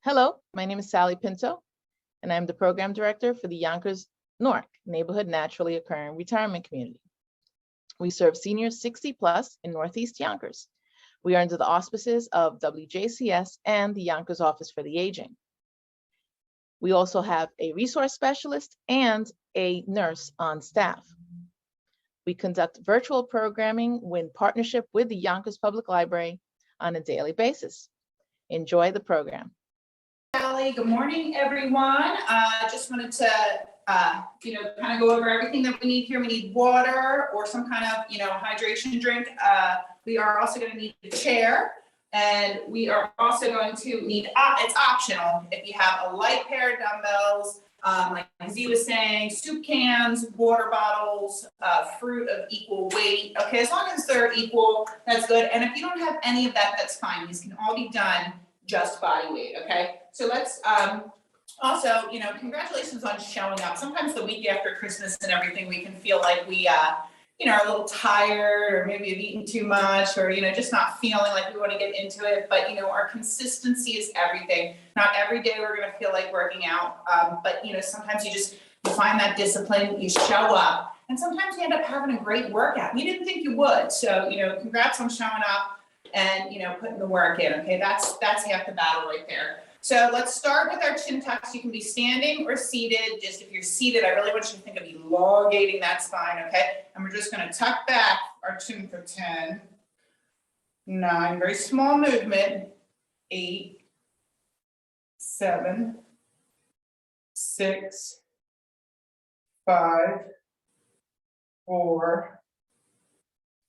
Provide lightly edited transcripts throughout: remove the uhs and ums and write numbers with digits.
Hello, my name is Sally Pinto, and I'm the Program Director for the Yonkers Newark Neighborhood Naturally Occurring Retirement Community. We serve seniors 60 plus in Northeast Yonkers. We are under the auspices of WJCS and the Yonkers Office for the Aging. We also have a resource specialist and a nurse on staff. We conduct virtual programming in partnership with the Yonkers Public Library on a daily basis. Enjoy the program. Sally, good morning, everyone. Just wanted to, kind of go over everything that we need here. We need water or some kind of, hydration drink. We are also going to need a chair, and we are also going to need, it's optional, if you have a light pair of dumbbells, like Z was saying, soup cans, water bottles, fruit of equal weight. Okay, as long as they're equal, that's good. And if you don't have any of that, that's fine. These can all be done just body weight, okay? So let's also, congratulations on showing up. Sometimes the week after Christmas and everything, we can feel like we, are a little tired, or maybe have eaten too much, or, just not feeling like we want to get into it. But, our consistency is everything. Not every day we're going to feel like working out, but, sometimes you find that discipline, you show up, and sometimes you end up having a great workout. You didn't think you would. So, congrats on showing up and, putting the work in. Okay, that's half the battle right there. So let's start with our chin tucks. You can be standing or seated. Just if you're seated, I really want you to think of elongating that spine, okay? And we're just gonna tuck back our chin for 10, 9, very small movement, 8, 7, 6, 5, 4,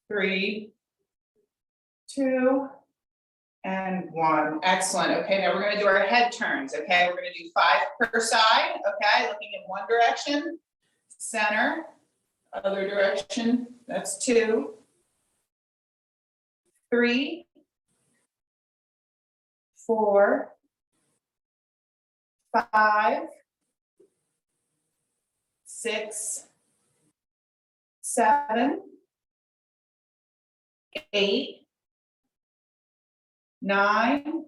3, 2, and 1. Excellent. Okay, now we're going to do our head turns. Okay, we're going to do 5 per side. Okay, looking in one direction, center, other direction. That's 2, 3, 4, 5, 6, 7, 8, 9,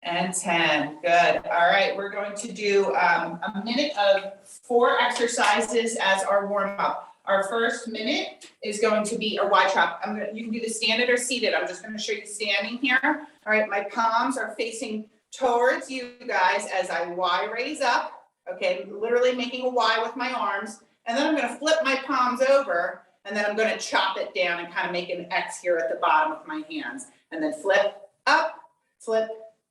and 10. Good. All right, we're going to do a minute of 4 exercises as our warm-up. Our first minute is going to be a Y trap. You can do the standing or seated. I'm just going to show you standing here. All right, my palms are facing towards you guys as I Y raise up. Okay, literally making a Y with my arms. And then I'm going to flip my palms over, and then I'm going to chop it down and kind of make an X here at the bottom with my hands. And then flip up, flip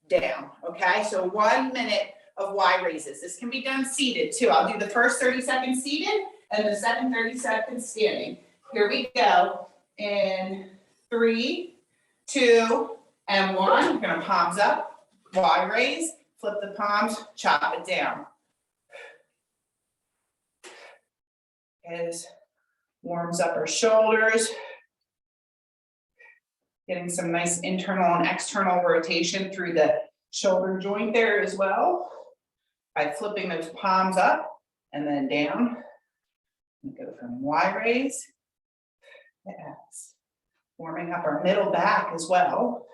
down, okay? So 1 minute of Y raises. This can be done seated too. I'll do the first 30 seconds seated and the second 30 seconds standing. Here we go. In 3, 2, and 1. We're gonna palms up, Y raise, flip the palms, chop it down. As warms up our shoulders. Getting some nice internal and external rotation through the shoulder joint there as well by flipping those palms up and then down. We go from Y raise to X. Warming up our middle back as well.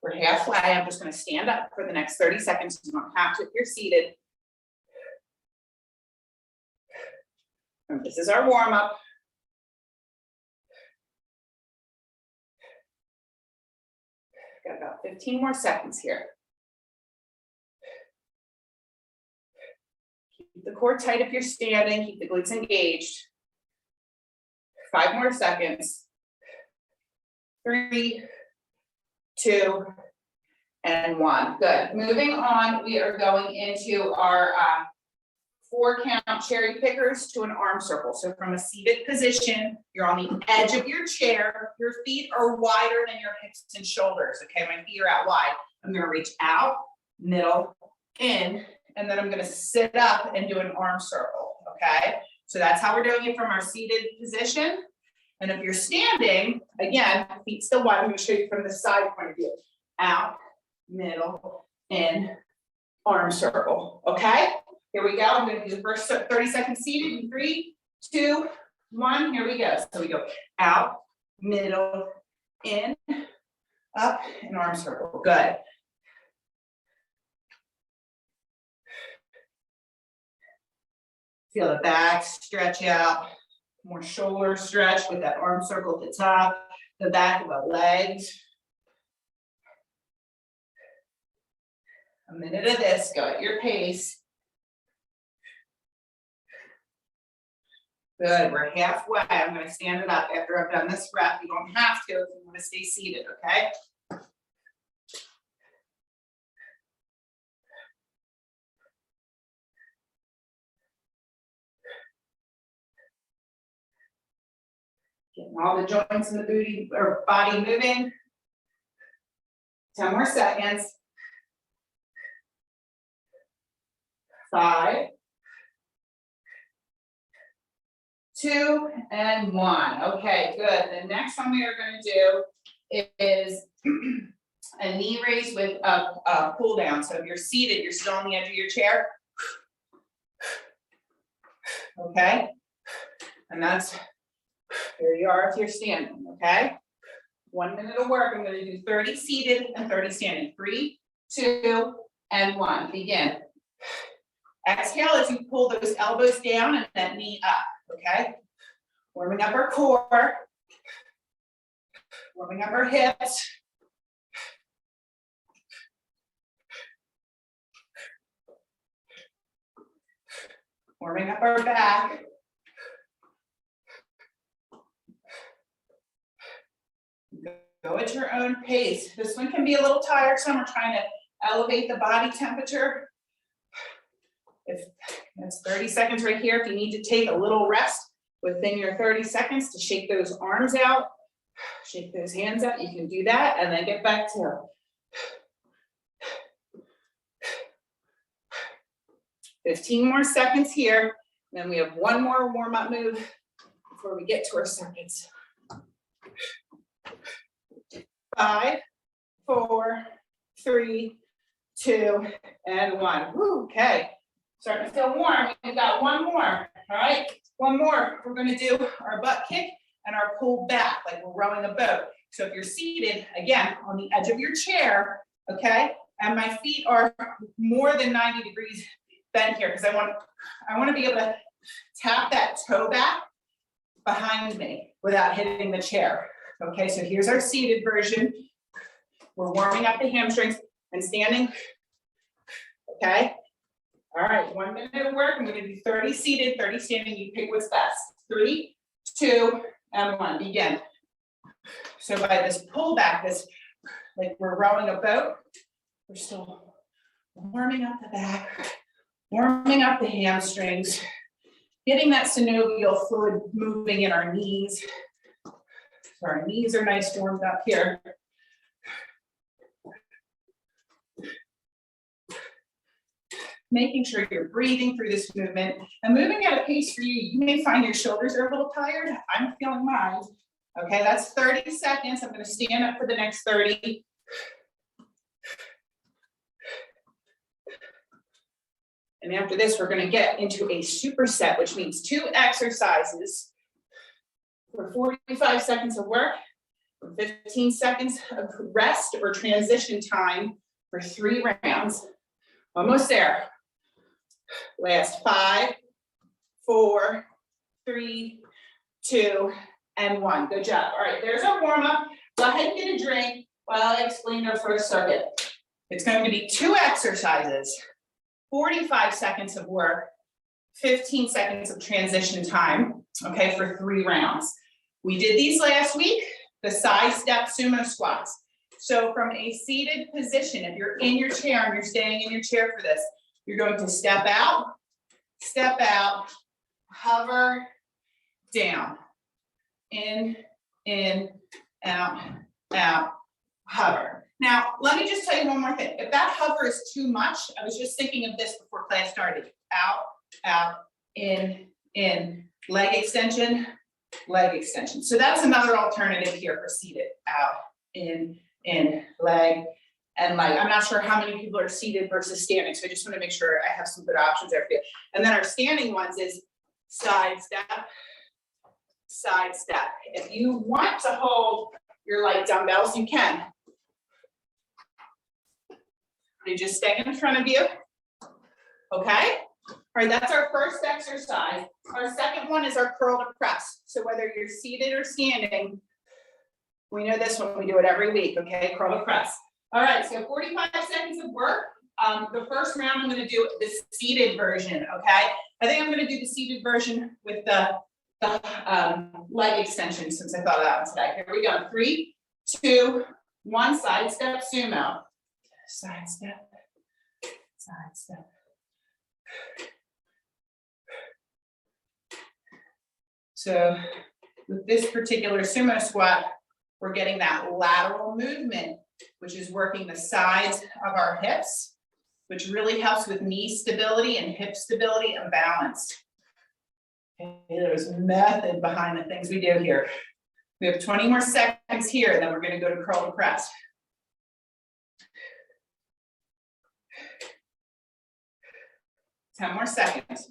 We're halfway. I'm just going to stand up for the next 30 seconds. You don't have to if you're seated. And this is our warm up. Got about 15 more seconds here. Keep the core tight if you're standing. Keep the glutes engaged. 5 more seconds. 3, 2, and 1. Good. Moving on, we are going into our 4 count cherry pickers to an arm circle. So from a seated position, you're on the edge of your chair. Your feet are wider than your hips and shoulders. Okay, my feet are out wide. I'm going to reach out, middle, in, and then I'm going to sit up and do an arm circle. Okay, so that's how we're doing it from our seated position. And if you're standing, again, feet still wide. I'm going to show you from the side point of view. Out, middle, in, arm circle. Okay. Here we go. I'm going to do the first 30 seconds seated in 3, 2, 1. Here we go. So we go out, middle, in, up, and arm circle. Good. Feel the back stretch out. More shoulder stretch with that arm circle at the top, the back of the legs. A minute of this, go at your pace. Good, we're halfway. I'm going to stand it up after I've done this rep. You don't have to if you want to stay seated, okay? Getting all the joints in the booty or body moving. 10 more seconds. 5, 2, and 1. Okay, good. The next one we are going to do is a knee raise with a pull down. So if you're seated, you're still on the edge of your chair. Okay, and that's here you are if you're standing. Okay, 1 minute of work. I'm going to do 30 seated and 30 standing. 3, 2, and 1. Begin. Exhale as you pull those elbows down and that knee up, okay? Warming up our core, warming up our hips. Warming up our back. Go at your own pace. This one can be a little tiresome. We're trying to elevate the body temperature. If that's 30 seconds right here, if you need to take a little rest within your 30 seconds to shake those arms out, shake those hands out, you can do that and then get back to 15 more seconds here. Then we have one more warm-up move before we get to our seconds. 5, 4, 3, 2, and 1. Woo, okay. Starting to feel warm. We've got one more. All right, one more. We're going to do our butt kick and our pull back like we're rowing a boat. So if you're seated, again, on the edge of your chair, okay, and my feet are more than 90 degrees bent here because I want to be able to tap that toe back behind me without hitting the chair. Okay, so here's our seated version. We're warming up the hamstrings and standing. Okay. All right, 1 minute of work. I'm going to do 30 seated, 30 standing. You pick what's best. 3, 2, and 1. Begin. So by this pull back, this like we're rowing a boat, we're still warming up the back, warming up the hamstrings, getting that synovial fluid moving in our knees. So our knees are nice warmed up here. Making sure you're breathing through this movement and moving at a pace for you. You may find your shoulders are a little tired. I'm feeling mine. Okay, that's 30 seconds. I'm going to stand up for the next 30. And after this, we're going to get into a superset, which means 2 exercises for 45 seconds of work, for 15 seconds of rest or transition time for 3 rounds. Almost there. Last 5, 4, 3, 2, and 1. Good job. All right, there's our warm-up. Go ahead and get a drink while I explain our first circuit. It's going to be 2 exercises, 45 seconds of work, 15 seconds of transition time, okay, for 3 rounds. We did these last week, the side step sumo squats. So from a seated position, if you're in your chair and you're staying in your chair for this, you're going to step out, hover, down, in, out, hover. Now, let me just tell you one more thing. If that hover is too much, I was just thinking of this before class started. Out, in, leg extension. So that's another alternative here for seated. Out, in, leg, and like, I'm not sure how many people are seated versus standing, so I just want to make sure I have some good options there for you. And then our standing ones is side step, side step. If you want to hold your light dumbbells, you can. They just stay in front of you. Okay? All right, that's our first exercise. Our second one is our curl to press. So whether you're seated or standing, we know this one, we do it every week, okay? Curl to press. All right, so 45 seconds of work. The first round, I'm gonna do the seated version, okay? I think I'm gonna do the seated version with the leg extension since I thought of that one today. Here we go, 3, 2, 1, side step sumo. Side step, side step. So with this particular sumo squat, we're getting that lateral movement, which is working the sides of our hips, which really helps with knee stability and hip stability and balance. Okay, there's method behind the things we do here. We have 20 more seconds here, and then we're going to go to curl to press. Ten more seconds.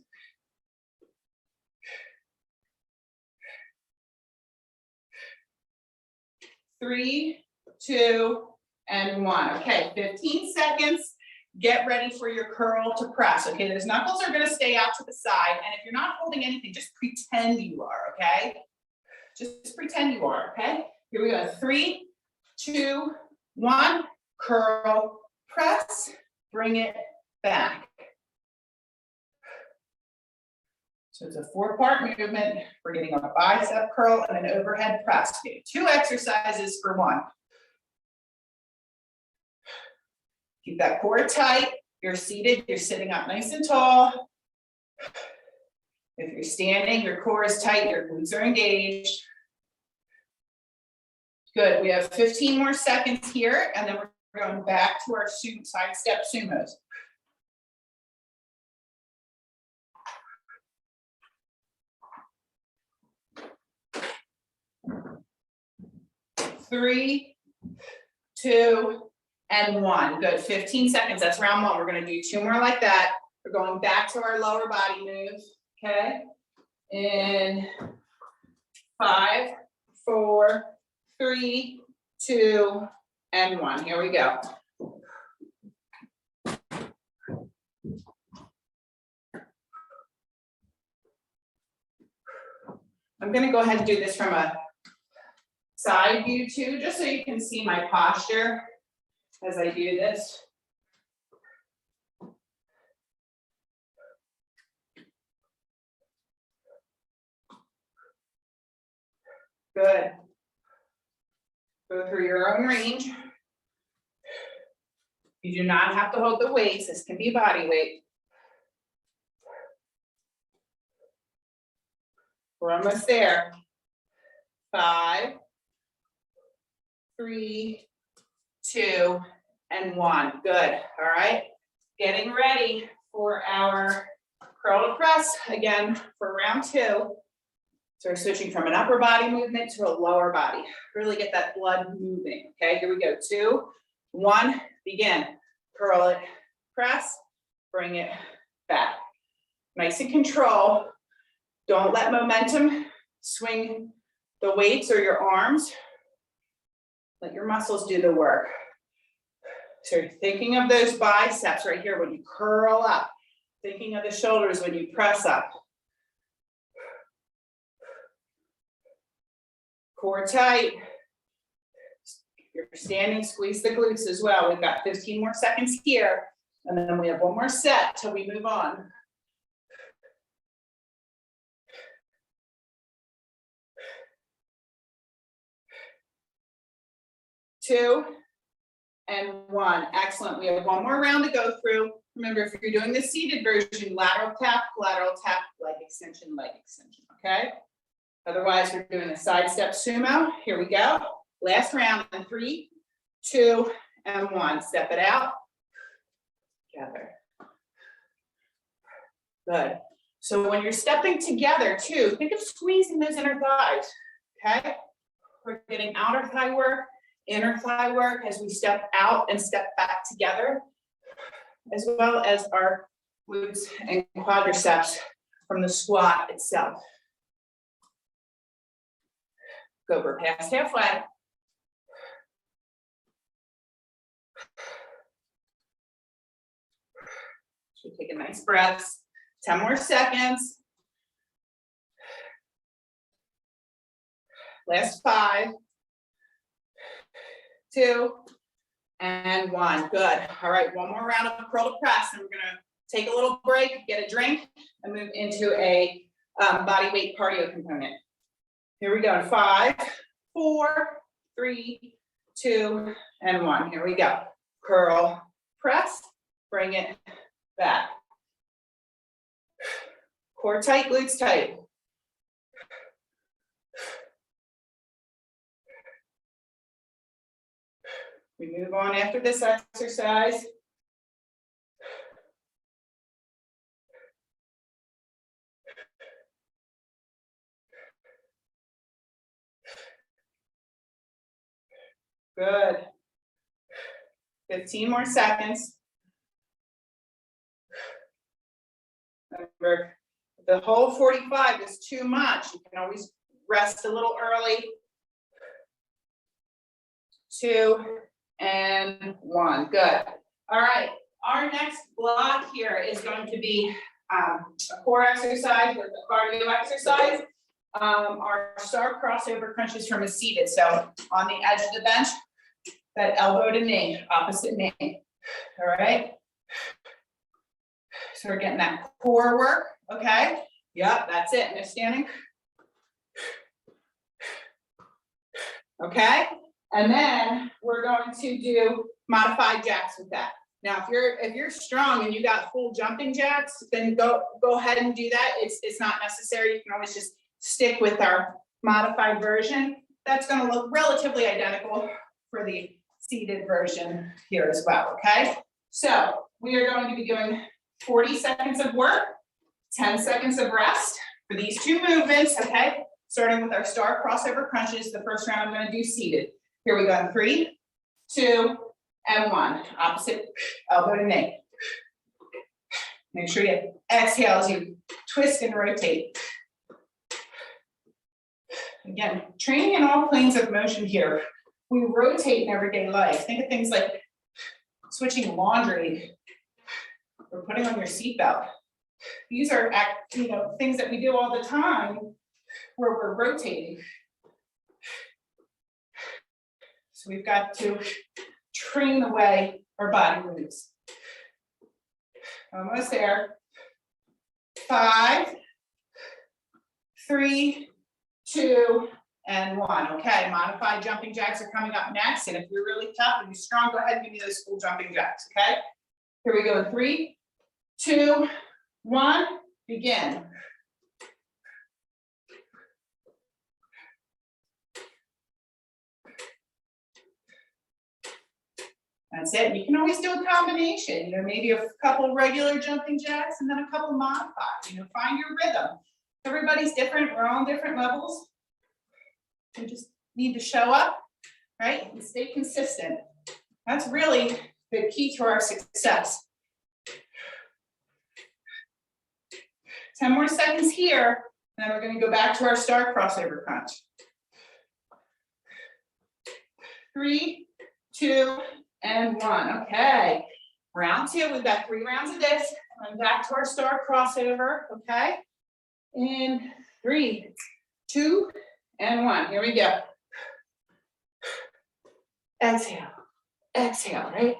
Three, 2, and 1. Okay, 15 seconds. Get ready for your curl to press. Okay, those knuckles are going to stay out to the side. And if you're not holding anything, just pretend you are, okay? Just pretend you are, okay? Here we go. 3, 2, 1. Curl, press, bring it back. So it's a 4-part movement. We're getting a bicep curl and an overhead press. Okay, 2 exercises for 1. Keep that core tight. You're seated, you're sitting up nice and tall. If you're standing, your core is tight, your glutes are engaged. Good, we have 15 more seconds here, and then we're going back to our side step sumos. 3, 2, and 1. Good, 15 seconds, that's round 1. We're gonna do 2 more like that. We're going back to our lower body move, okay? In 5, 4, 3, 2, and 1. Here we go. I'm gonna go ahead and do this from a side view too, just so you can see my posture as I do this. Good. Go through your own range. You do not have to hold the weights. This can be body weight. We're almost there. 5, 3, 2, and 1. Good. All right. Getting ready for our curl to press again for round 2. So we're switching from an upper body movement to a lower body. Really get that blood moving. Okay, here we go. 2, 1, begin. Curl it, press, bring it back. Nice and control. Don't let momentum swing the weights or your arms. Let your muscles do the work. So you're thinking of those biceps right here when you curl up. Thinking of the shoulders when you press up. Core tight. You're standing, squeeze the glutes as well. We've got 15 more seconds here. And then we have 1 more set till we move on. 2, and 1. Excellent. We have 1 more round to go through. Remember, if you're doing the seated version, lateral tap, leg extension, okay? Otherwise, we're doing a side step sumo. Here we go. Last round in 3, 2, and 1. Step it out. Together. Good. So when you're stepping together too, think of squeezing those inner thighs, okay? We're getting outer thigh work inner thigh work as we step out and step back together, as well as our glutes and quadriceps from the squat itself. Go for past halfway. So take a nice breath. 10 more seconds. Last 5, 2, and 1. Good. All right, one more round of curl to press, and we're gonna take a little break, get a drink, and move into a body weight cardio component. Here we go. 5, 4, 3, 2, and 1. Here we go. Curl, press, bring it back. Core tight, glutes tight. We move on after this exercise. Good. 15 more seconds. Remember, if the whole 45 is too much, you can always rest a little early. 2 and 1. Good. All right. Our next block here is going to be a core exercise with a cardio exercise. Our star crossover crunches from a seated. So on the edge of the bench, that elbow to knee, opposite knee. All right. So we're getting that core work. Okay. Yep, that's it. No standing. Okay. And then we're going to do modified jacks with that. Now, if you're strong and you got full jumping jacks, then go ahead and do that. It's not necessary. You can always just stick with our modified version. That's going to look relatively identical for the seated version here as well. Okay. So we are going to be doing 40 seconds of work, 10 seconds of rest for these two movements. Okay. Starting with our star crossover crunches. The first round I'm going to do seated. Here we go. 3, 2, and 1. Opposite elbow to knee. Make sure you exhale as you twist and rotate. Again, training in all planes of motion here. We rotate in everyday life. Think of things like switching laundry or putting on your seatbelt. These are things that we do all the time where we're rotating. So we've got to train the way our body moves. Almost there. 5, 3, 2, and 1. Okay, modified jumping jacks are coming up next. And if you're really tough and you're strong, go ahead and give me those full jumping jacks. Okay, here we go. 3, 2, 1, begin. That's it. You can always do a combination, maybe a couple of regular jumping jacks and then a couple modified, find your rhythm. Everybody's different. We're all on different levels. We just need to show up, right? And stay consistent. That's really the key to our success. 10 more seconds here, and then we're going to go back to our star crossover crunch. 3, 2, and 1. Okay. Round 2. We've got 3 rounds of this. And back to our star crossover. Okay. In 3, 2, and 1. Here we go. Exhale. Exhale, right?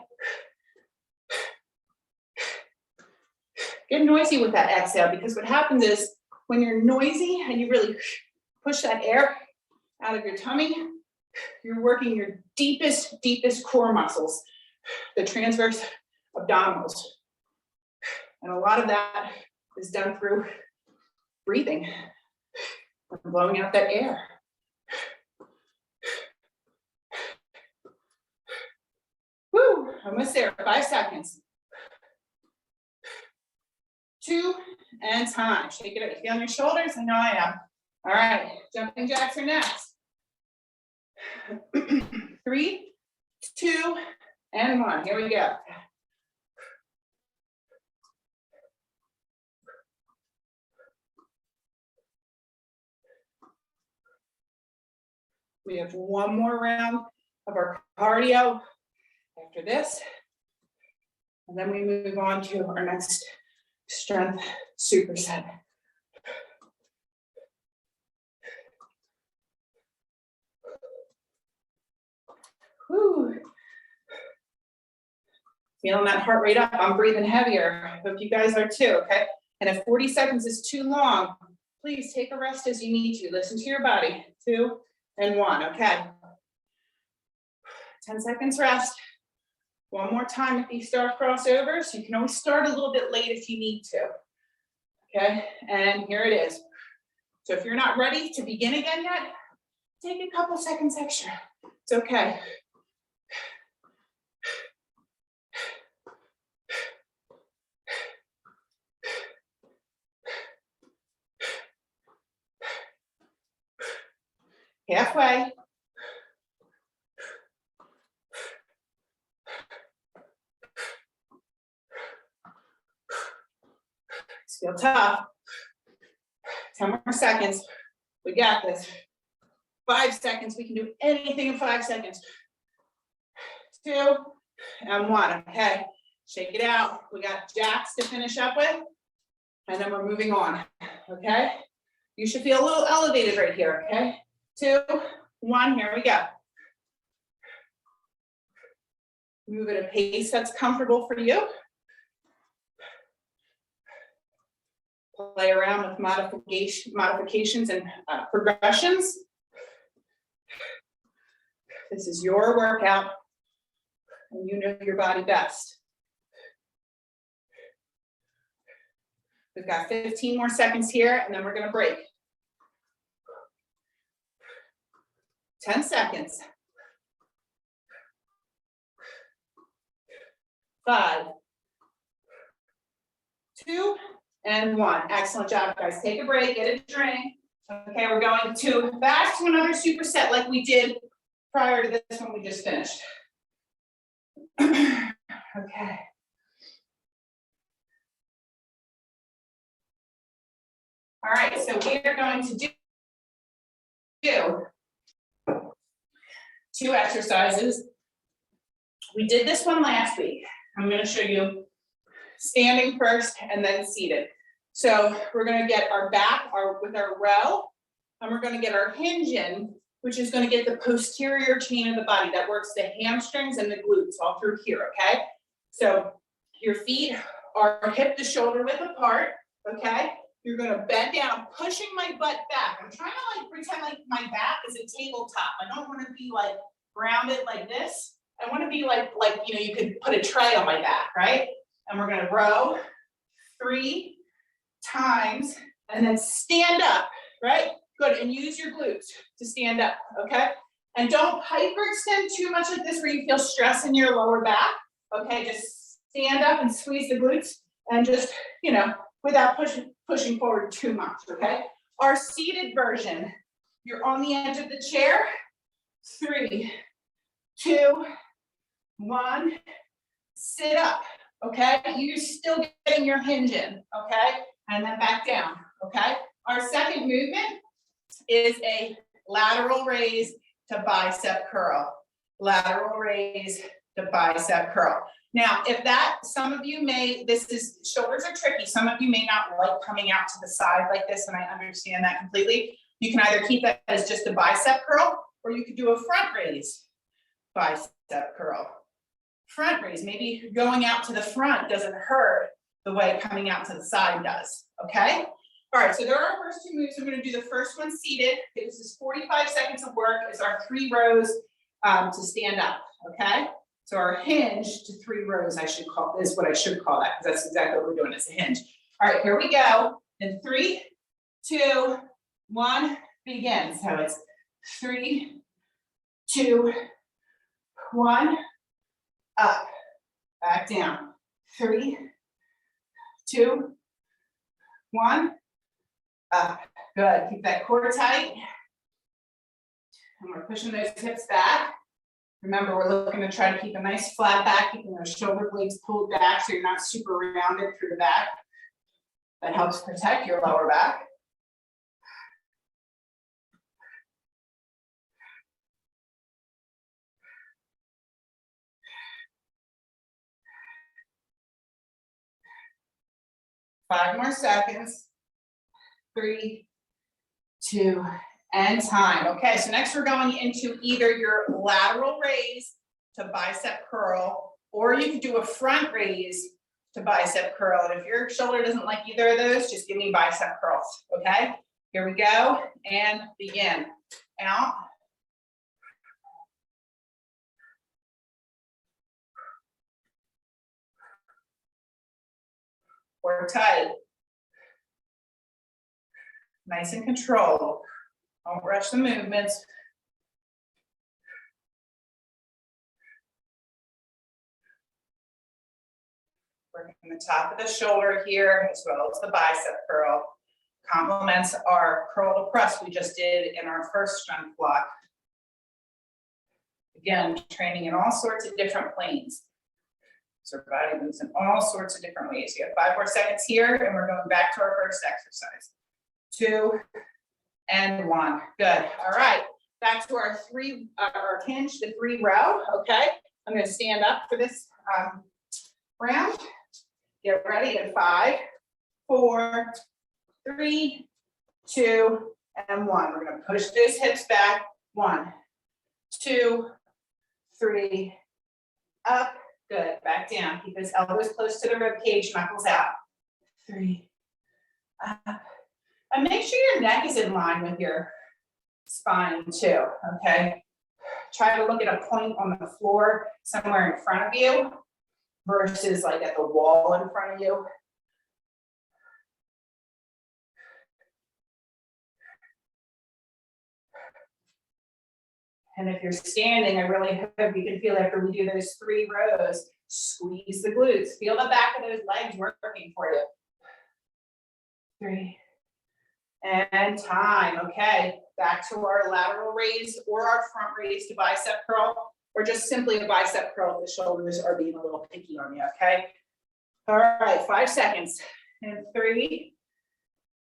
Get noisy with that exhale, because what happens is when you're noisy and you really push that air out of your tummy, you're working your deepest core muscles, the transverse abdominals. And a lot of that is done through breathing, blowing out that air. Woo, almost there, 5 seconds. 2, and time. Shake it out. You feel on your shoulders? I know I am. All right, jumping jacks are next. 3, 2, and 1. Here we go. We have one more round of our cardio after this. And then we move on to our next strength superset. Whew. Feeling that heart rate up, I'm breathing heavier. Hope you guys are too, okay? And if 40 seconds is too long, please take a rest as you need to. Listen to your body. 2 and 1, okay? 10 seconds rest. One more time with these star crossovers. You can always start a little bit late if you need to, okay? And here it is. So if you're not ready to begin again yet, take a couple seconds extra. It's okay. Halfway. Feel tough. 10 more seconds. We got this. 5 seconds. We can do anything in 5 seconds. 2 and 1. Okay. Shake it out. We got jacks to finish up with. And then we're moving on. Okay. You should feel a little elevated right here. Okay. 2, 1. Here we go. Move at a pace that's comfortable for you. Play around with modifications and progressions. This is your workout, and you know your body best. We've got 15 more seconds here, and then we're going to break. 10 seconds. 5, 2, and 1. Excellent job, guys. Take a break, get a drink. Okay, we're going to back to another superset like we did prior to this one we just finished. Okay. All right, so we are going to do 2 exercises. We did this one last week. I'm going to show you standing first and then seated. So we're going to get our back with our row, and we're going to get our hinge in, which is going to get the posterior chain of the body. That works the hamstrings and the glutes all through here, okay? So your feet are hip to shoulder width apart, okay? You're going to bend down, pushing my butt back. I'm trying to like pretend like my back is a tabletop. I don't want to be like grounded like this. I want to be like you know, you could put a tray on my back, right? And we're going to row 3 times and then stand up, right? Good, and use your glutes to stand up, okay? And don't hyperextend too much like this where you feel stress in your lower back, okay? Just stand up and squeeze the glutes and just, you know, without pushing forward too much, okay? Our seated version, you're on the edge of the chair. 3, 2, 1, sit up, okay? You're still getting your hinge in, okay? And then back down, okay? Our second movement is a lateral raise to bicep curl. Lateral raise to bicep curl. Now, if that, some of you may, shoulders are tricky. Some of you may not like coming out to the side like this, and I understand that completely. You can either keep that as just a bicep curl, or you could do a front raise bicep curl. Front raise, maybe going out to the front doesn't hurt the way coming out to the side does, okay? All right, so there are our first 2 moves. I'm gonna do the first one seated. This is 45 seconds of work. It's our 3 rows to stand up, okay? So our hinge to 3 rows, is what I should call that, because that's exactly what we're doing, it's a hinge. All right, here we go. In 3, 2, 1, begin. So it's 3, 2, 1, up, back down. 3, 2, 1, up. Good, keep that core tight. And we're pushing those hips back. Remember, we're looking to try to keep a nice flat back, keeping those shoulder blades pulled back so you're not super rounded through the back. That helps protect your lower back. Five more seconds. 3, 2, and time. Okay, so next we're going into either your lateral raise to bicep curl, or you can do a front raise to bicep curl. And if your shoulder doesn't like either of those, just give me bicep curls, okay? Here we go, and begin. Out. Work tight. Nice and controlled. Don't rush the movements. Working the top of the shoulder here, as well as the bicep curl. Complements our curl to press we just did in our first strength block. Again, training in all sorts of different planes. So our body moves in all sorts of different ways. You have 5 more seconds here, and we're going back to our first exercise. 2 and 1. Good. All right. Back to our hinge to 3 row. Okay. I'm going to stand up for this round. Get ready in 5, 4, 3, 2, and 1. We're going to push those hips back. 1, 2, 3, up. Good. Back down. Keep those elbows close to the rib cage, knuckles out. 3, up. And make sure your neck is in line with your spine too, okay? Try to look at a point on the floor somewhere in front of you versus like at the wall in front of you. And if you're standing, I really hope you can feel after we do those 3 rows, squeeze the glutes. Feel the back of those legs working for you. 3. And time. Okay, back to our lateral raise or our front raise to bicep curl, or just simply a bicep curl if the shoulders are being a little picky on you, okay? All right, 5 seconds. And 3,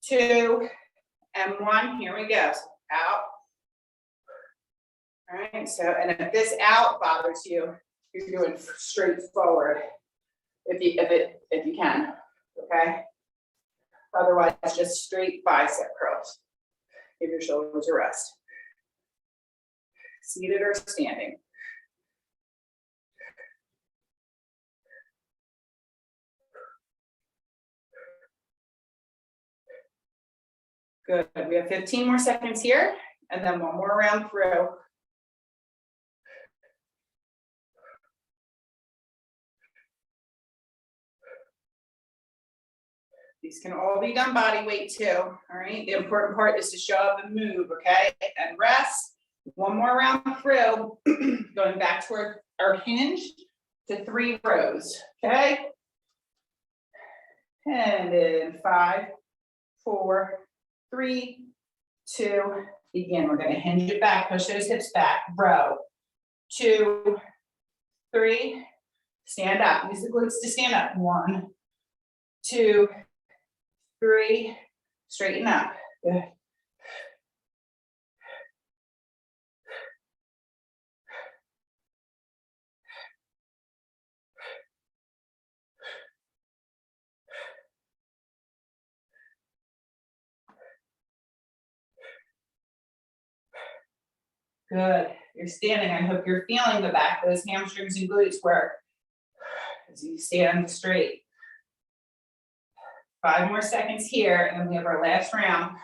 2, and 1. Here we go. So out. All right, so, and if this out bothers you, you're doing straight forward if you can, okay? Otherwise, just straight bicep curls. Give your shoulders a rest. Seated or standing. Good. We have 15 more seconds here, and then 1 more round through. These can all be done body weight too, all right? The important part is to show up and move, okay? And rest. 1 more round through, going back toward our hinge to 3 rows, okay? And in 5, 4, 3, 2, begin. We're gonna hinge it back, push those hips back, row. 2, 3, stand up. Use the glutes to stand up. 1, 2, 3, straighten up. Good. Good. You're standing. I hope you're feeling the back of those hamstrings and glutes work as you stand straight. 5 more seconds here, and then we have our last round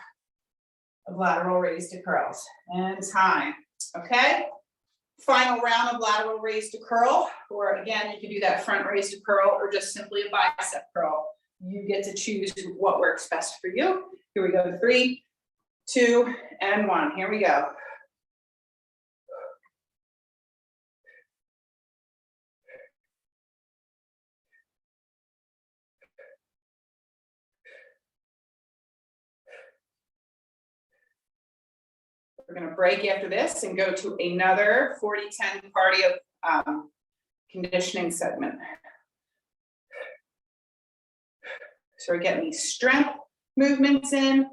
of lateral raise to curls. And time. Okay? Final round of lateral raise to curl, or again, you can do that front raise to curl or just simply a bicep curl. You get to choose what works best for you. Here we go. 3, 2, and 1. Here we go. We're gonna break after this and go to another 40-10 cardio conditioning segment. So we're getting these strength movements in,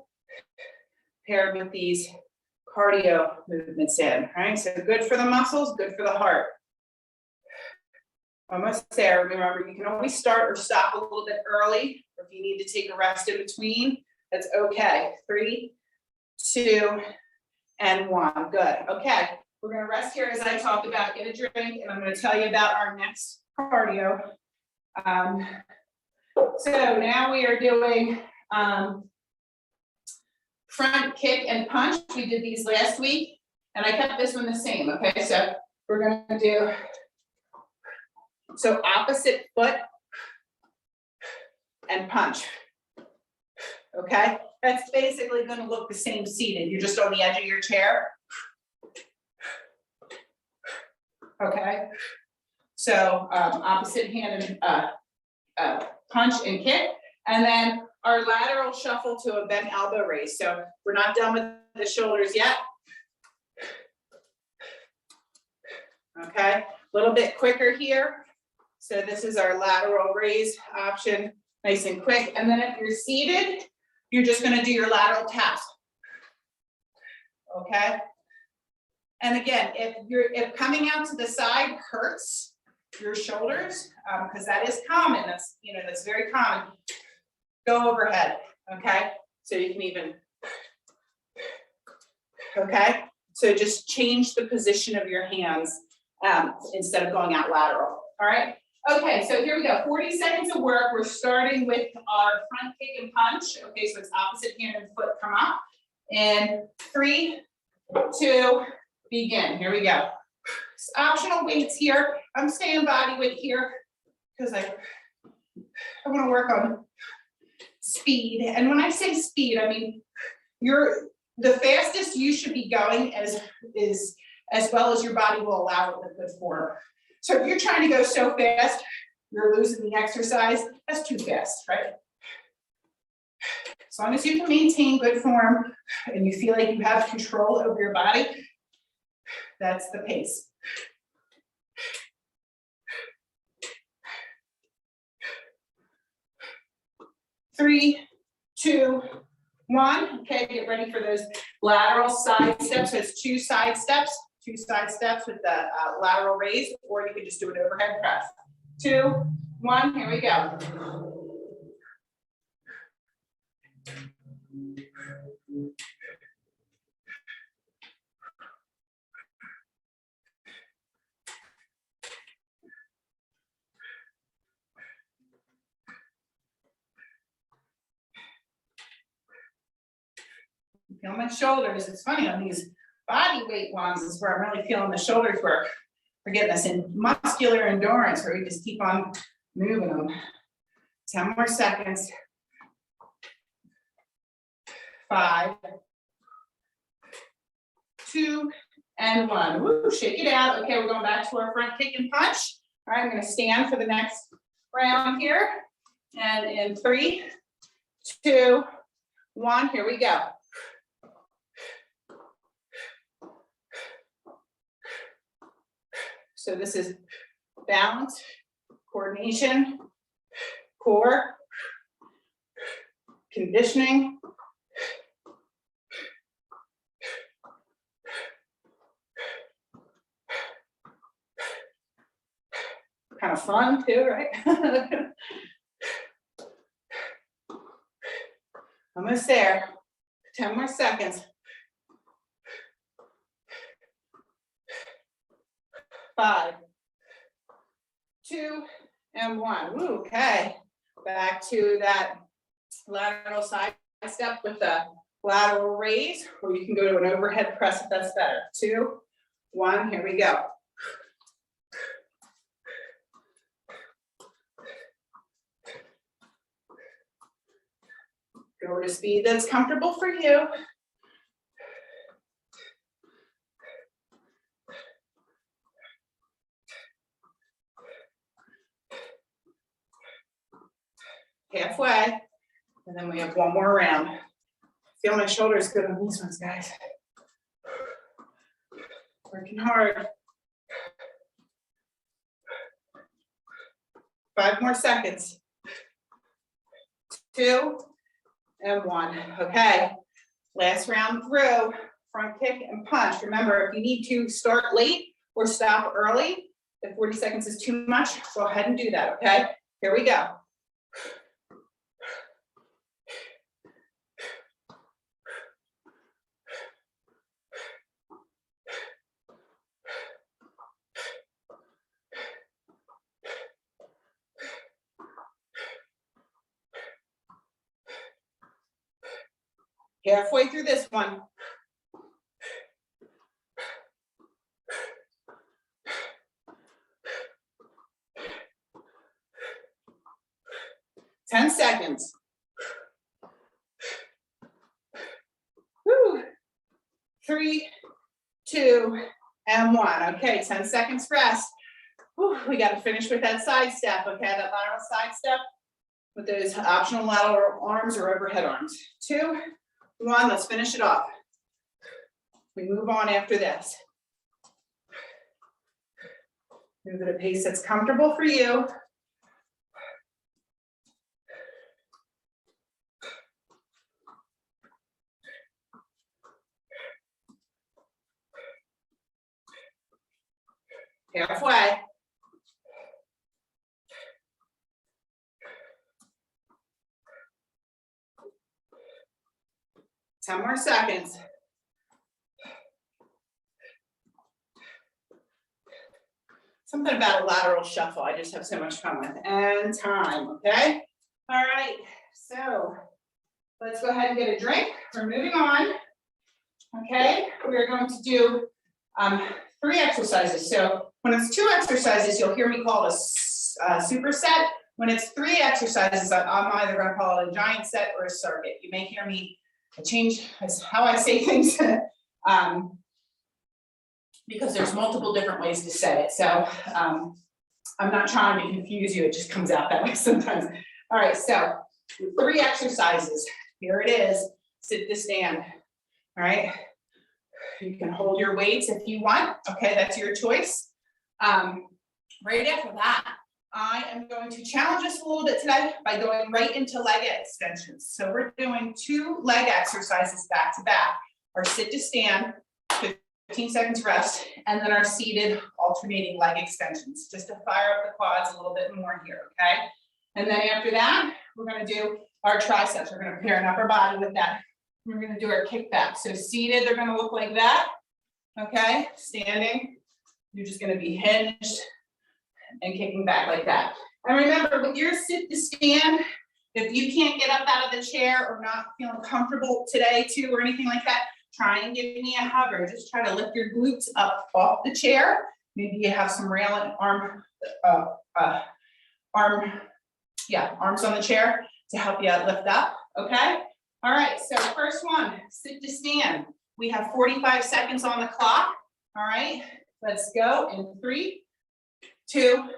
paired with these cardio movements in, right? So good for the muscles, good for the heart. Almost there. Remember, you can always start or stop a little bit early, or if you need to take a rest in between, that's okay. 3, 2, and 1. Good. Okay. We're going to rest here as I talked about, get a drink, and I'm going to tell you about our next cardio. So now we are doing front kick and punch. We did these last week, and I kept this one the same. Okay, so we're going to do, so opposite foot and punch. Okay, that's basically going to look the same seated. You're just on the edge of your chair. Okay, so opposite hand and punch and kick, and then our lateral shuffle to a bent elbow raise. So we're not done with the shoulders yet. Okay, a little bit quicker here. So this is our lateral raise option, nice and quick. And then if you're seated, you're just going to do your lateral taps. Okay. And again, if coming out to the side hurts your shoulders, because that is common, that's very common, go overhead. Okay, so you can even, okay, so just change the position of your hands instead of going out lateral. All right, okay, so here we go, 40 seconds of work. We're starting with our front kick and punch. Okay, so it's opposite hand and foot come up, and 3, 2, begin. Here we go. It's optional weights here. I'm staying body weight here because I want to work on speed. And when I say speed, I mean the fastest you should be going as well as your body will allow it with good form. So if you're trying to go so fast, you're losing the exercise. That's too fast, right? As long as you can maintain good form and you feel like you have control over your body, that's the pace. Three, 2, 1. Okay, get ready for those lateral side steps. So it's 2 side steps with the lateral raise, or you can just do an overhead press. 2, 1, here we go. Feel my shoulders. It's funny on these body weight ones is where I'm really feeling the shoulders work. We're getting this in muscular endurance where we just keep on moving them. 10 more seconds. 5, 2, and 1. Woo, shake it out. Okay, we're going back to our front kick and punch. All right, I'm going to stand for the next round here. And in 3, 2, 1, here we go. So this is balance, coordination, core, conditioning. Kind of fun too, right? Almost there. 10 more seconds. 5, 2, and 1. Woo, okay. Back to that lateral side step with the lateral raise, or you can go to an overhead press if that's better. 2, 1, here we go. Go at a speed that's comfortable for you. Halfway, and then we have one more round. Feel my shoulders good on these ones, guys. Working hard. 5 more seconds. 2 and 1. Okay. Last round through. Front kick and punch. Remember, if you need to start late or stop early, if 40 seconds is too much, go ahead and do that, okay? Here we go. Halfway through this one. Ten seconds. Woo. 3, 2, and 1. Okay, 10 seconds rest. Whew, we got to finish with that side step, okay? That lateral side step with those optional lateral arms or overhead arms. 2, 1, let's finish it off. We move on after this. Move at a pace that's comfortable for you. Halfway. Ten more seconds. Something about a lateral shuffle I just have so much fun with. And time, okay? All right, so let's go ahead and get a drink. We're moving on. Okay, we're going to do 3 exercises. So when it's 2 exercises, you'll hear me call it a superset. When it's 3 exercises, I'm either going to call it a giant set or a circuit. You may hear me change how I say things because there's multiple different ways to say it. So I'm not trying to confuse you. It just comes out that way sometimes. All right, so 3 exercises. Here it is. Sit to stand. All right. You can hold your weights if you want. Okay, that's your choice. Right after that, I am going to challenge us a little bit today by going right into leg extensions. So we're doing 2 leg exercises back to back. Our sit to stand, 15 seconds rest, and then our seated alternating leg extensions, just to fire up the quads a little bit more here, okay? And then after that, we're gonna do our triceps. We're gonna pair an upper body with that. We're gonna do our kickback. So seated, they're gonna look like that, okay? Standing, you're just gonna be hinged and kicking back like that. And remember, with your sit to stand, if you can't get up out of the chair or not feeling comfortable today too, or anything like that, try and give me a hover. Just try to lift your glutes up off the chair. Maybe you have some rail and arms on the chair to help you lift up, okay? All right, so first one, sit to stand. We have 45 seconds on the clock, all right? Let's go in 3, 2,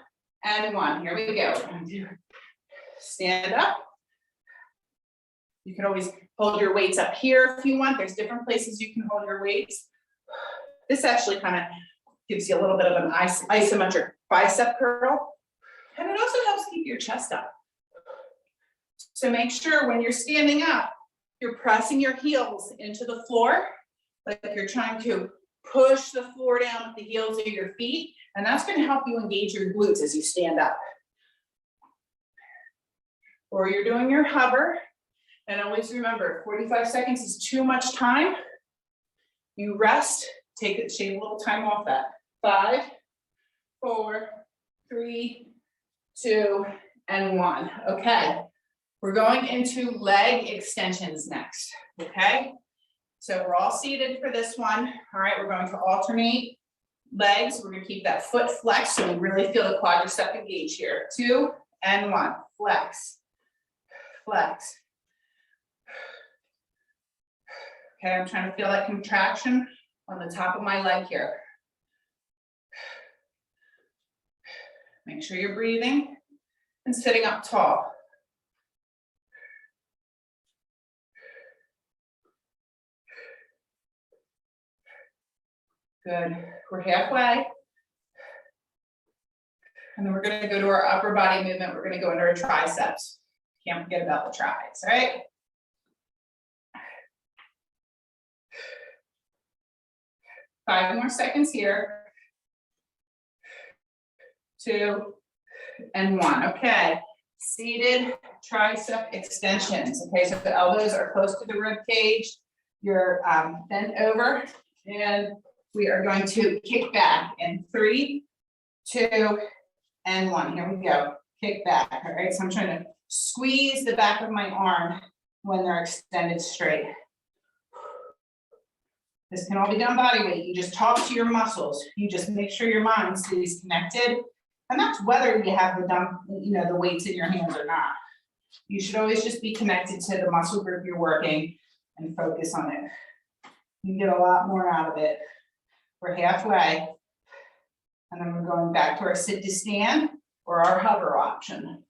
and 1. Here we go. Stand up. You can always hold your weights up here if you want. There's different places you can hold your weights. This actually kind of gives you a little bit of an isometric bicep curl. And it also helps keep your chest up. So make sure when you're standing up, you're pressing your heels into the floor, like you're trying to push the floor down with the heels of your feet. And that's going to help you engage your glutes as you stand up. Or you're doing your hover. And always remember, 45 seconds is too much time. You rest, shave a little time off that. 5, 4, 3, 2, and 1. Okay, we're going into leg extensions next, okay? So we're all seated for this one. All right, we're going to alternate legs. We're gonna keep that foot flexed so we really feel the quadricep engage here. 2 and 1, flex, flex. Okay, I'm trying to feel that contraction on the top of my leg here. Make sure you're breathing and sitting up tall. Good. We're halfway. And then we're going to go to our upper body movement. We're going to go into our triceps. Can't forget about the tris, right? Five more seconds here. 2 and 1. Okay. Seated tricep extensions. Okay, so the elbows are close to the rib cage. You're bent over, and we are going to kick back in 3, 2, and 1. Here we go. Kick back. All right, so I'm trying to squeeze the back of my arm when they're extended straight. This can all be done body weight. You just talk to your muscles. You just make sure your mind stays connected. And that's whether you have the weights in your hands or not. You should always just be connected to the muscle group you're working and focus on it. You can get a lot more out of it. We're halfway. And then we're going back to our sit to stand or our hover option.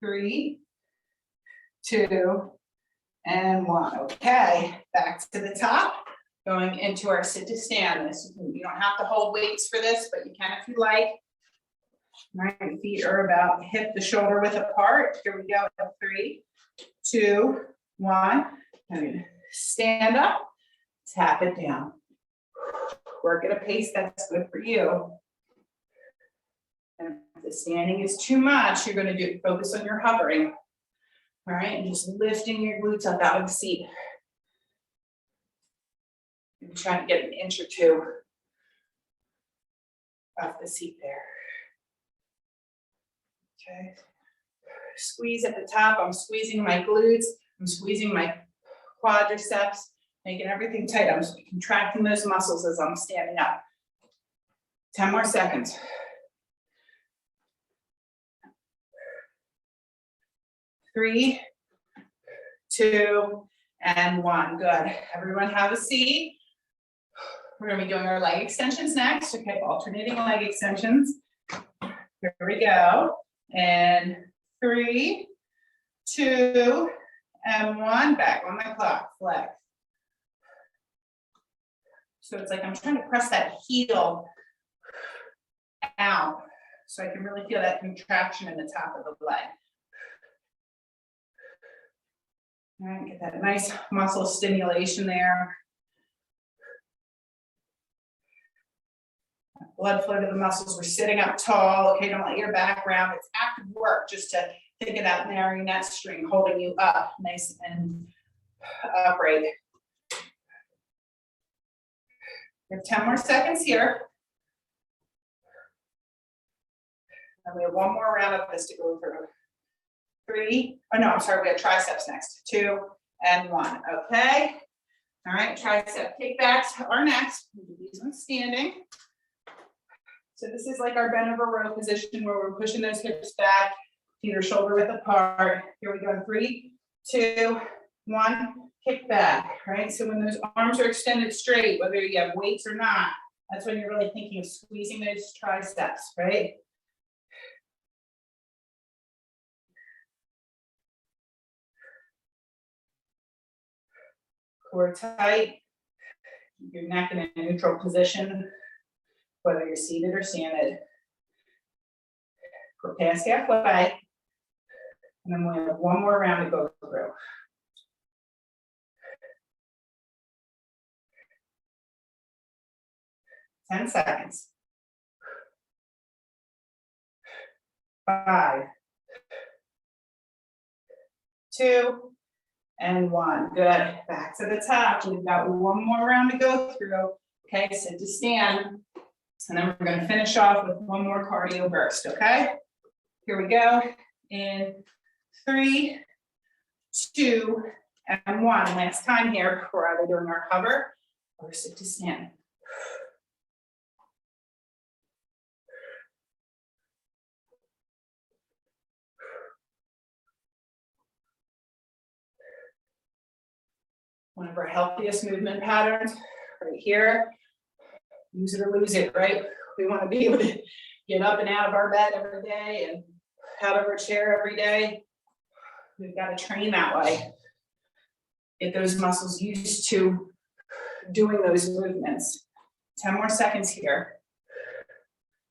Three, 2, and 1. Okay, back to the top, going into our sit to stand. You don't have to hold weights for this, but you can if you like. Right, feet are about hip to shoulder width apart. Here we go. 3, 2, 1. And stand up, tap it down. Work at a pace that's good for you. And if the standing is too much, you're going to focus on your hovering. All right, and just lifting your glutes up out of the seat. And trying to get an inch or 2 off the seat there. Okay. Squeeze at the top. I'm squeezing my glutes. I'm squeezing my quadriceps, making everything tight. I'm contracting those muscles as I'm standing up. 10 more seconds. 3, 2, and 1. Good. Everyone have a seat. We're going to be doing our leg extensions next. Okay, alternating leg extensions. Here we go. And 3, 2, and 1. Back on the clock. Flex. So it's like I'm trying to press that heel out so I can really feel that contraction in the top of the leg. All right, get that nice muscle stimulation there. Blood flow to the muscles. We're sitting up tall. Okay, don't let your back round. It's active work just to think of that marionette string holding you up nice and upright. We have 10 more seconds here. And we have one more round of this to go through. 3, oh no, I'm sorry, we have triceps next. 2, and 1. Okay. All right, tricep kickbacks are next. We do these ones standing. So this is like our bent over row position where we're pushing those hips back, feet are shoulder width apart. Here we go in 3, 2, 1, kick back, right? So when those arms are extended straight, whether you have weights or not, that's when you're really thinking of squeezing those triceps, right? Core tight, keep your neck in a neutral position, whether you're seated or standing. We're past halfway, and then we have one more round to go through. Ten seconds. 5, 2, and 1. Good. Back to the top. We've got one more round to go through. Okay, sit to stand. And then we're going to finish off with one more cardio burst. Okay, here we go. In 3, 2, and 1. Last time here. We're either doing our hover or sit to stand. One of our healthiest movement patterns right here. Use it or lose it, right? We want to be able to get up and out of our bed every day and out of our chair every day. We've got to train that way. Get those muscles used to doing those movements. 10 more seconds here.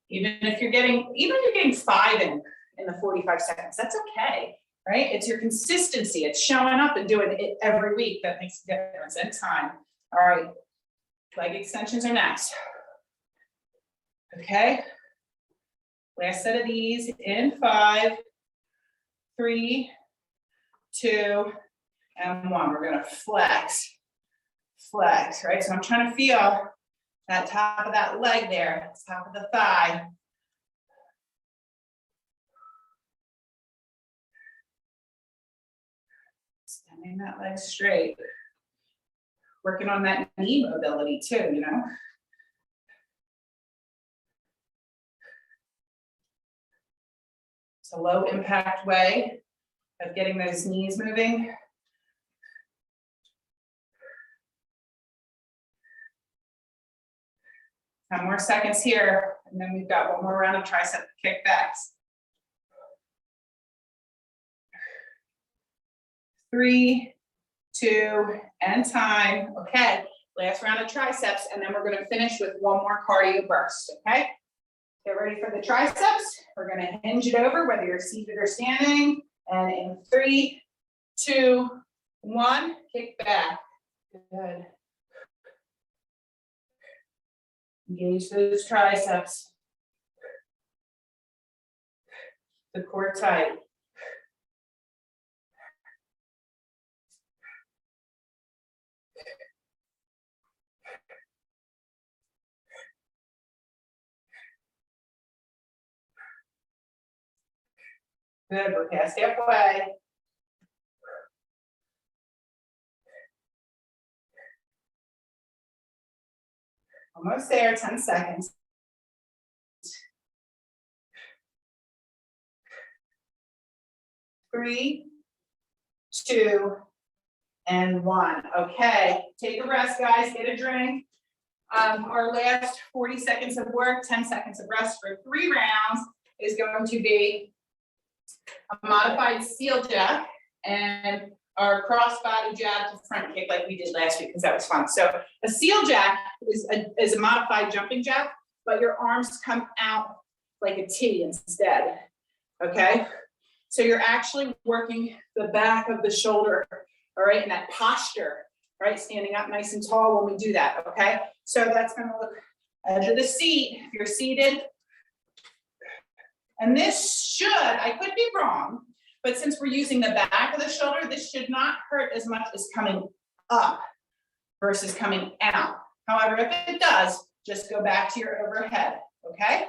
Even if you're getting 5 in the 45 seconds, that's okay, right? It's your consistency. It's showing up and doing it every week that makes a difference in time. All right, leg extensions are next. Okay, last set of these in 5, 3, 2, and 1. We're gonna flex, right? So I'm trying to feel that top of that leg there, top of the thigh. Extending that leg straight. Working on that knee mobility too, you know? It's a low impact way of getting those knees moving. Ten more seconds here, and then we've got one more round of tricep kickbacks. 3, 2, and time. Okay, last round of triceps, and then we're gonna finish with one more cardio burst, okay? Get ready for the triceps. We're gonna hinge it over, whether you're seated or standing. And in 3, 2, 1, kick back. Good. Engage those triceps. The core tight. Good, we're past halfway. Almost there, 10 seconds. Three, 2, and 1. Okay, take a rest, guys, get a drink. Our last 40 seconds of work, 10 seconds of rest for 3 rounds is going to be a modified seal jack and our cross body jab to front kick like we did last week because that was fun. So a seal jack is a modified jumping jack, but your arms come out like a T instead, okay? So you're actually working the back of the shoulder, all right, and that posture, right? Standing up nice and tall when we do that, okay? So that's gonna look edge of the seat if you're seated. And this should, I could be wrong, but since we're using the back of the shoulder, this should not hurt as much as coming up versus coming out. However, if it does, just go back to your overhead, okay?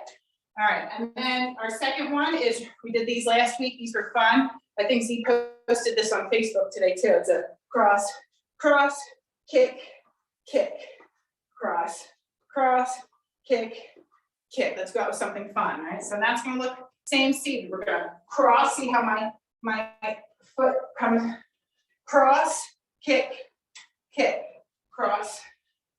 All right, and then our second one is, we did these last week, these were fun. I think Z posted this on Facebook today too. It's a cross, cross, kick, kick, cross, cross, kick, kick. Let's go out with something fun, right? So that's gonna look same seat. We're gonna cross, see how my foot comes, cross, kick, kick, cross,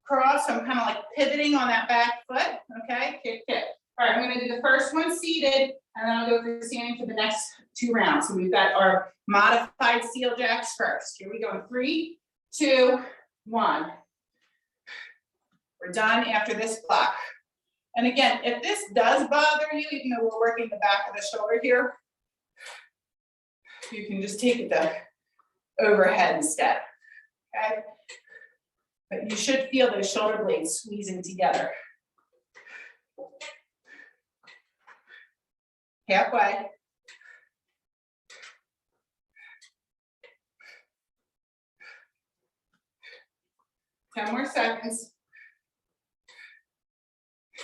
cross. So I'm kind of like pivoting on that back foot, okay? Kick, kick. All right, I'm gonna do the first one seated, and then I'll go through standing for the next 2 rounds. So we've got our modified seal jacks first. Here we go in 3, 2, 1. We're done after this block. And again, if this does bother you, even though we're working the back of the shoulder here, you can just take the overhead instead, okay? But you should feel those shoulder blades squeezing together. Halfway. Ten more seconds.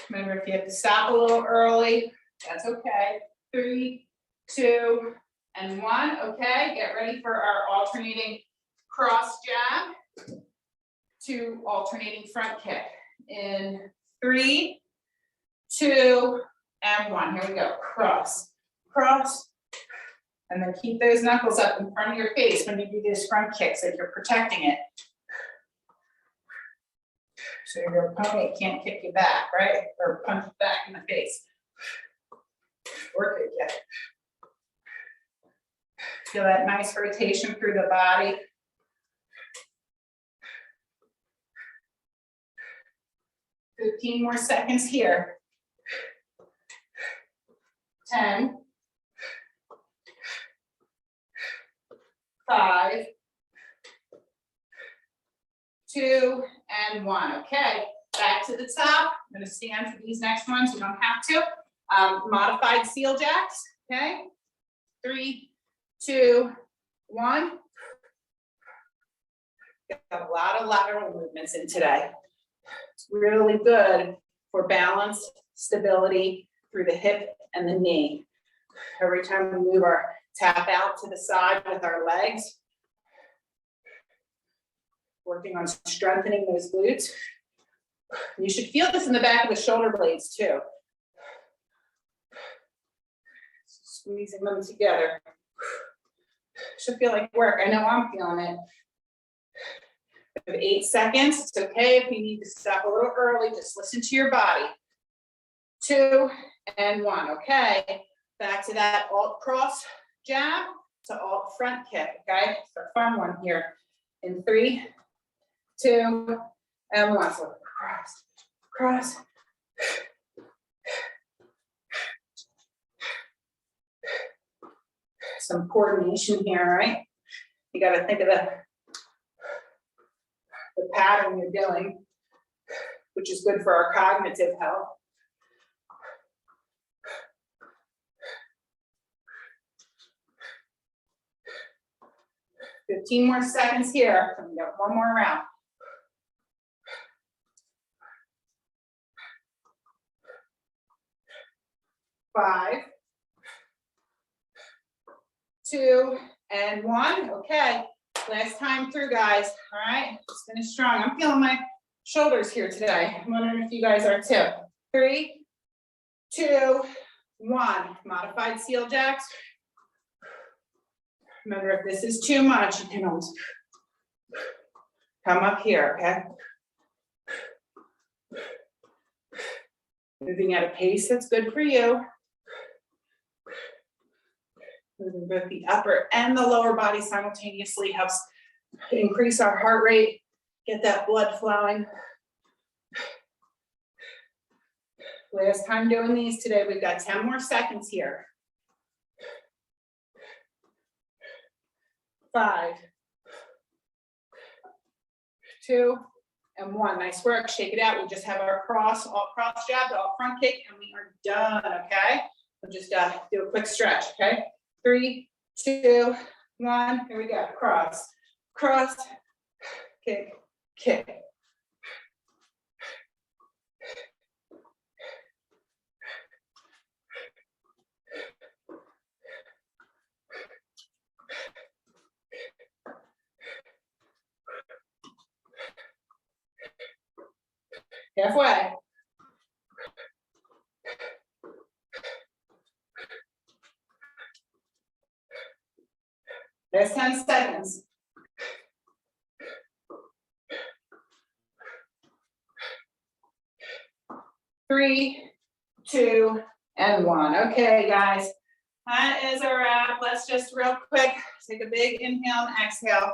Remember, if you have to stop a little early, that's okay. 3, 2, and 1. Okay, get ready for our alternating cross jab to alternating front kick. In 3, 2, and 1. Here we go. Cross, cross, and then keep those knuckles up in front of your face when you do these front kicks, like you're protecting it. So your opponent can't kick you back, right? Or punch you back in the face. Or kick you. Feel that nice rotation through the body. Fifteen more seconds here. 10, 5, 2, and 1. Okay, back to the top. I'm going to stand for these next ones. You don't have to. Modified seal jacks. Okay, 3, 2, 1. Got a lot of lateral movements in today. It's really good for balance, stability through the hip and the knee. Every time we move our tap out to the side with our legs, working on strengthening those glutes. You should feel this in the back of the shoulder blades too. Squeezing them together. Should feel like work. I know I'm feeling it. We have 8 seconds. It's okay if you need to stop a little early. Just listen to your body. 2 and 1. Okay. Back to that alt cross jab to alt front kick. Okay. It's a fun one here. In 3, 2, and 1. So cross, cross. Some coordination here, right? You got to think of the pattern you're doing, which is good for our cognitive health. Fifteen more seconds here. We got one more round. Five, 2, and 1. Okay, last time through, guys. All right, just finish strong. I'm feeling my shoulders here today. I'm wondering if you guys are too. 3, 2, 1. Modified seal jacks. Remember, if this is too much, you can always come up here, okay? Moving at a pace that's good for you. Moving both the upper and the lower body simultaneously helps increase our heart rate, get that blood flowing. Last time doing these today, we've got 10 more seconds here. 5, 2, and 1. Nice work. Shake it out. We just have our cross jab, the alt front kick, and we are done. Okay. We'll just do a quick stretch. Okay. 3, 2, 1. Here we go. Cross, cross, kick, kick. Halfway. There's 10 seconds. Three, 2, and 1. Okay, guys, that is a wrap. Let's just real quick take a big inhale and exhale.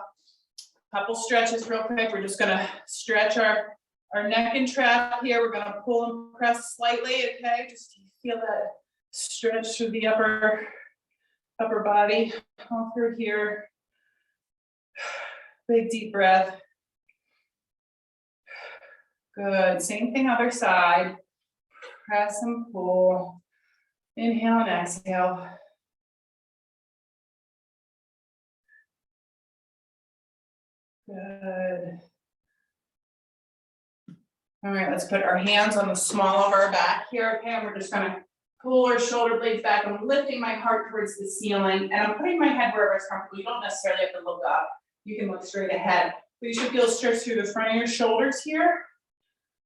Couple stretches real quick. We're just gonna stretch our neck and trap here. We're gonna pull and press slightly, okay? Just feel that stretch through the upper body, all through here. Big deep breath. Good. Same thing other side. Press and pull. Inhale and exhale. Good. All right, let's put our hands on the small of our back here, okay? And we're just gonna pull our shoulder blades back. I'm lifting my heart towards the ceiling, and I'm putting my head wherever it's comfortable. You don't necessarily have to look up. You can look straight ahead. But you should feel stretch through the front of your shoulders here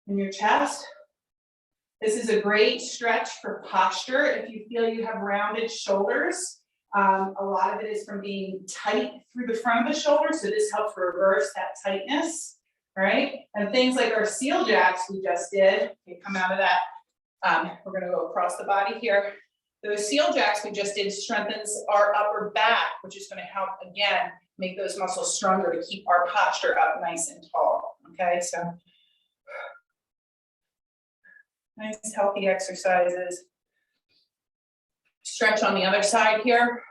and your chest. This is a great stretch for posture. If you feel you have rounded shoulders, a lot of it is from being tight through the front of the shoulder. So this helps reverse that tightness, right? And things like our seal jacks we just did, they come out of that. We're gonna go across the body here. Those seal jacks we just did strengthens our upper back, which is going to help, again, make those muscles stronger to keep our posture up nice and tall. Okay, so nice healthy exercises. Stretch on the other side here.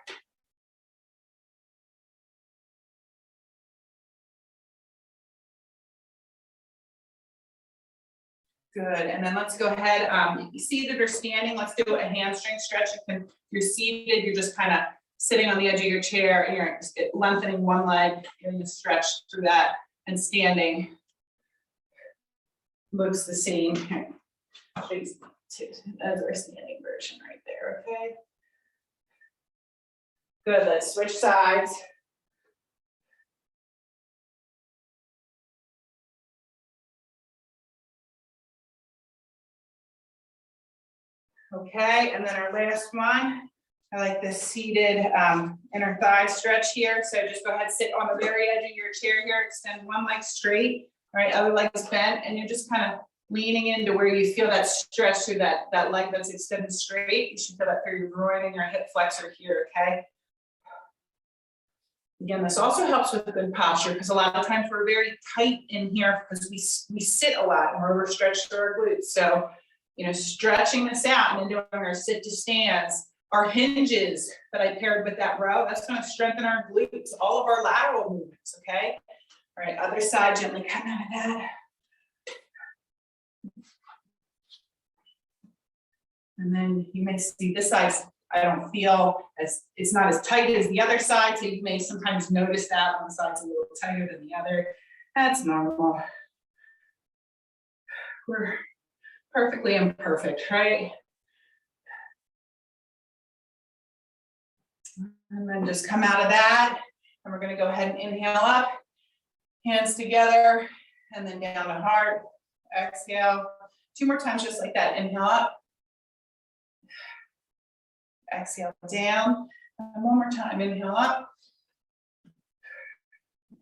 Good, and then let's go ahead. If you seated or standing, let's do a hamstring stretch. If you're seated, you're just kind of sitting on the edge of your chair and you're lengthening one leg, getting a stretch through that, and standing looks the same. That's our standing version right there, okay? Good, let's switch sides. Okay, and then our last one, I like this seated inner thigh stretch here. So just go ahead, sit on the very edge of your chair here, extend one leg straight, all right, other leg is bent, and you're just kind of leaning into where you feel that stretch through that leg that's extended straight. You should feel that through your groin and your hip flexor here, okay? Again, this also helps with good posture because a lot of times we're very tight in here because we sit a lot and we're overstretched through our glutes. So, you know, stretching this out and then doing our sit to stands, our hinges that I paired with that row, that's going to strengthen our glutes, all of our lateral movements, okay? All right, other side, gently come out of that. And then you may see this side, I don't feel as, it's not as tight as the other side, so you may sometimes notice that one side's a little tighter than the other. That's normal. We're perfectly imperfect, right? And then just come out of that, and we're gonna go ahead and inhale up, hands together, and then down to heart, exhale. 2 more times just like that, inhale up. Exhale down, and 1 more time, inhale up,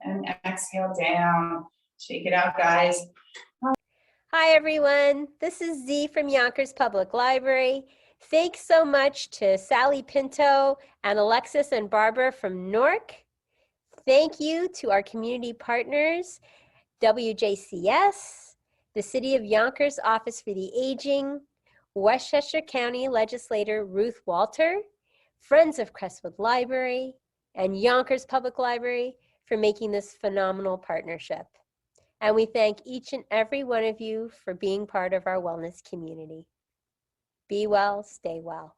and exhale down. Shake it out, guys. Hi, everyone. This is Z from Yonkers Public Library. Thanks so much to Sally Pinto and Alexis and Barbara from Newark. Thank you to our community partners, WJCS, the City of Yonkers Office for the Aging, Westchester County Legislator Ruth Walter, Friends of Crestwood Library, and Yonkers Public Library for making this phenomenal partnership. And we thank each and every one of you for being part of our wellness community. Be well, stay well.